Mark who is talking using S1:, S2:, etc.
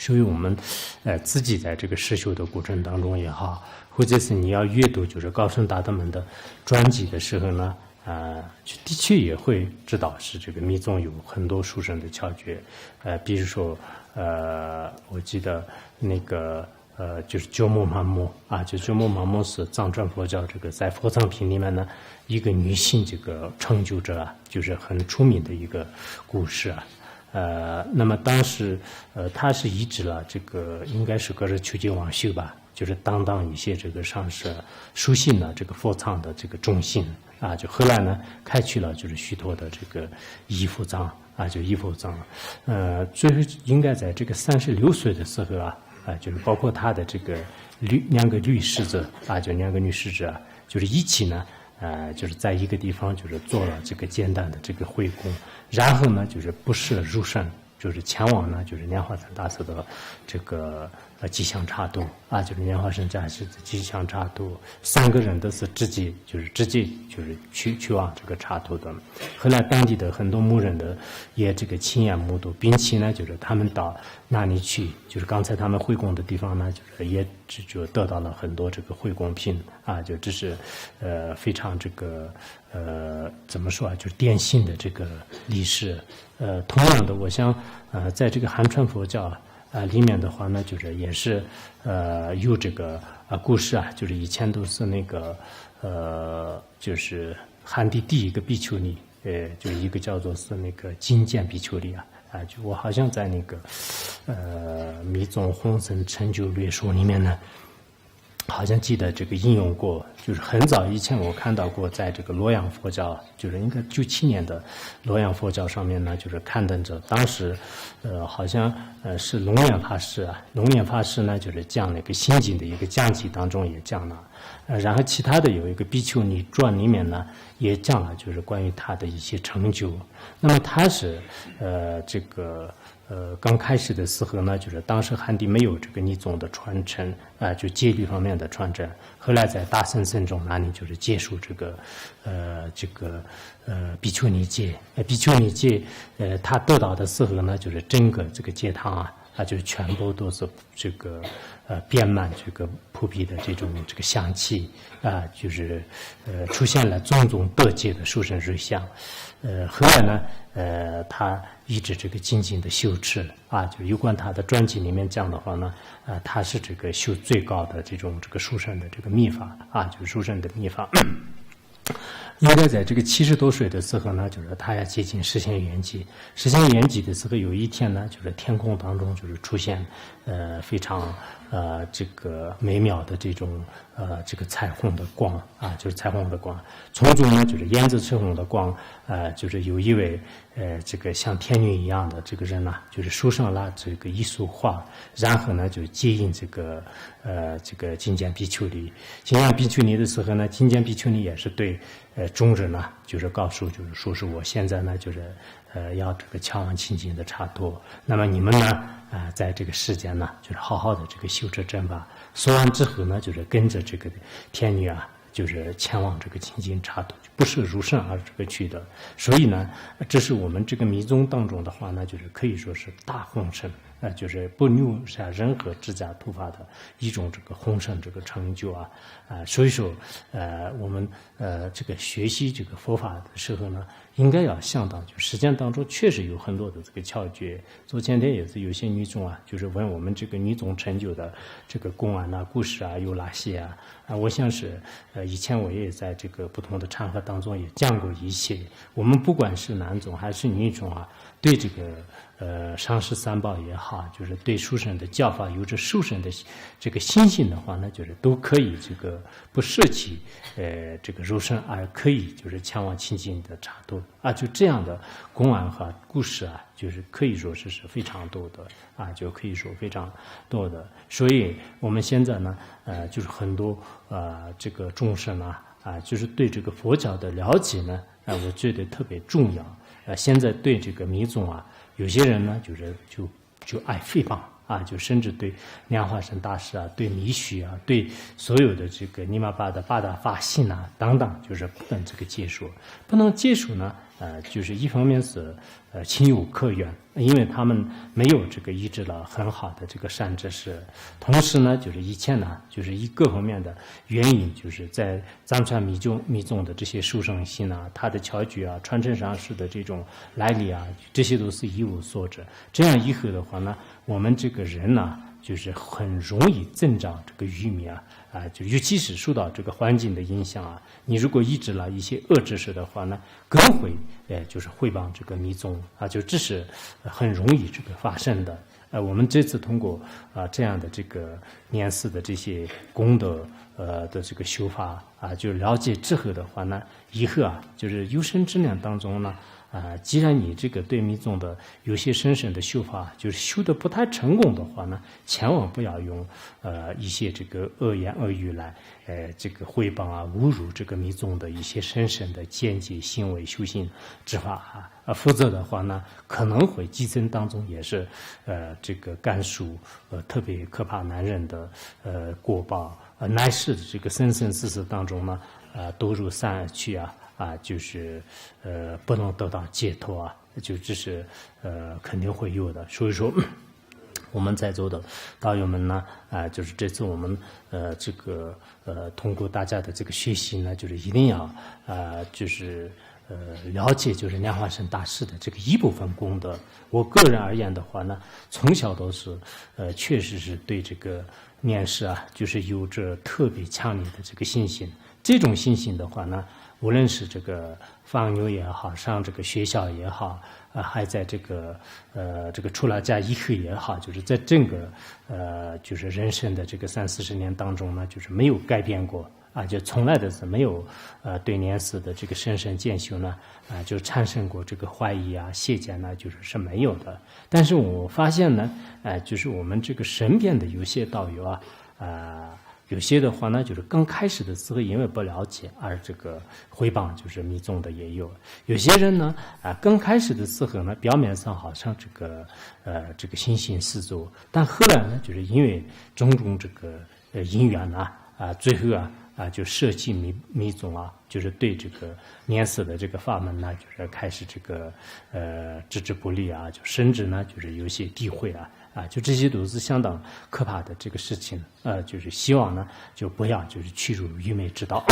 S1: 所以我们自己在这个实修的过程当中也好，或者是你要阅读就是高僧大德们的传记的时候呢，的确也会知道是这个密宗有很多殊胜的窍诀，比如说我记得那个就是鸠摩麻木啊，就鸠摩麻木是藏传佛教这个在佛藏品里面呢一个女性这个成就者啊，就是很出名的一个故事啊。那么当时他是移植了这个应该是格日求经王修吧，就是当一些这个上师书信呢这个佛藏的这个中心啊，就后来呢开去了就是许多的这个依佛藏啊，就依佛藏，最后应该在这个36岁的时候啊，就是包括他的这个两个女使者啊，就两个女使者啊，就是一起呢。就是在一个地方，就是做了这个简单的这个会供，然后呢，就是不设入山，就是前往呢，就是莲花山大师的这个吉祥茶都啊，就是莲花山大师的吉祥茶都，3个人都是直接去往这个茶都的。后来当地的很多牧人的也这个亲眼目睹，并且呢，就是他们到那里去，就是刚才他们会供的地方呢，就是也就得到了很多这个会供品啊，就这是非常这个怎么说啊，就是典型的这个历史。同样的，我想在这个汉传佛教里面的话呢，就是也是有这个故事啊，就是以前都是那个就是汉地第一个比丘尼，就是一个叫做是那个金剑比丘尼啊，就我好像在那个密宗红僧成就略说里面呢。好像记得这个应用过，就是很早以前我看到过，在这个洛阳佛教，就是应该97年的洛阳佛教上面呢，就是刊登着当时，好像是龙眼法师啊，龙眼法师呢就是讲那个心经的一个讲记当中也讲了，然后其他的有一个比丘尼传里面呢也讲了，就是关于他的一些成就。那么他是这个。刚开始的时候呢，就是当时汉地没有这个密宗的传承就戒律方面的传承。后来在大乘僧众那里就是接受这个比丘尼戒，比丘尼戒他得到的时候呢，就是整个这个戒堂就是全部都是这个遍满这个普遍的这种这个香气就是出现了种种得戒的殊胜瑞相。后来呢，他一直这个精进的修持就有关他的传记里面讲的话呢，他是这个修最高的这种这个殊胜的这个秘法就是殊胜的秘法。应该在这个70多岁的时候呢，就是他要接近实现圆寂。实现圆寂的时候，有一天呢，就是天空当中就是出现非常这个美妙的这种这个彩虹的光就是彩虹的光。从中呢，就是胭脂赤红的光就是有一位这个像天女一样的这个人就是书上了这个一束花，然后呢就接引这个金剑比丘尼。金剑比丘尼的时候呢，金剑比丘尼也是对众人就是告诉，就是说是我现在呢就是要这个前往清净的茶多，那么你们呢在这个世间呢就是好好的这个修持正法，说完之后呢就是跟着这个天女就是前往这个清净茶都，不是入圣而这个去的。所以呢，这是我们这个密宗当中的话呢，就是可以说是大宏盛就是不留下任何指甲突发的一种这个宏盛这个成就所以说我们这个学习这个佛法的时候呢，应该要想到，就实践当中确实有很多的这个窍诀。昨天也是有些女众就是问我们这个女众成就的这个公案故事有哪些我想是以前我也在这个不同的场合当中也讲过一些。我们不管是男众还是女众对这个上师三宝也好，就是对殊胜的教法有着殊胜的这个信心的话呢，就是都可以这个不舍弃这个入圣，而可以就是前往清净的茶都就这样的公案和故事就是可以说是非常多的就可以说非常多的。所以我们现在呢就是很多这个众生就是对这个佛教的了解呢我觉得特别重要。现在对这个密宗有些人呢就是就爱诽谤就甚至对莲花生大师对密许对所有的这个尼玛巴的八大法性等等，就是不能这个接受。不能接受呢就是一方面是情有可原，因为他们没有这个医治了很好的这个善知识，同时呢，就是以前呢，就是以各方面的原因，就是在藏传密宗的这些殊胜心啊，他的巧具啊，传承上师的这种来历啊，这些都是一无所知。这样以后的话呢，我们这个人呢，就是很容易增长这个愚迷就尤其是受到这个环境的影响你如果抑制了一些恶知识的话呢，更会就是诽谤这个密宗就这是很容易这个发生的。我们这次通过这样的这个念寺的这些功德的这个修法就了解之后的话呢，以后就是有生之年当中呢。既然你这个对密宗的有些深深的修法，就是修的不太成功的话呢，千万不要用一些这个恶言恶语来这个诽谤侮辱这个密宗的一些深深的见解、行为、修行之法否则的话呢，可能会继承当中也是这个甘肃特别可怕难忍的果报乃是这个生生世世当中呢堕入三恶趣就是不能得到解脱就这是肯定会有的。所以说我们在座的道友们呢就是这次我们这个通过大家的这个学习呢，就是一定要就是了解就是莲花生大师的这个一部分功德。我个人而言的话呢，从小都是确实是对这个念师就是有着特别强烈的这个信心。这种信心的话呢，无论是这个放牛也好，上这个学校也好，还在这个出了家以后也好，就是在整个就是人生的这个30-40年当中呢，就是没有改变过就从来的是没有对念寺的这个深深见修呢就产生过这个怀疑懈减呢，就是没有的。但是我发现呢就是我们这个身边的有些道友有些的话呢，就是刚开始的时候因为不了解而这个诽谤就是密宗的也有。有些人呢刚开始的时候呢，表面上好像这个心性十足，但后来呢，就是因为种种这个因缘最后就舍弃密宗就是对这个念寺的这个法门呢，就是开始这个置之不理就甚至呢就是有些诋毁就这些都是相当可怕的这个事情就是希望呢就不要就是屈辱愚昧之道。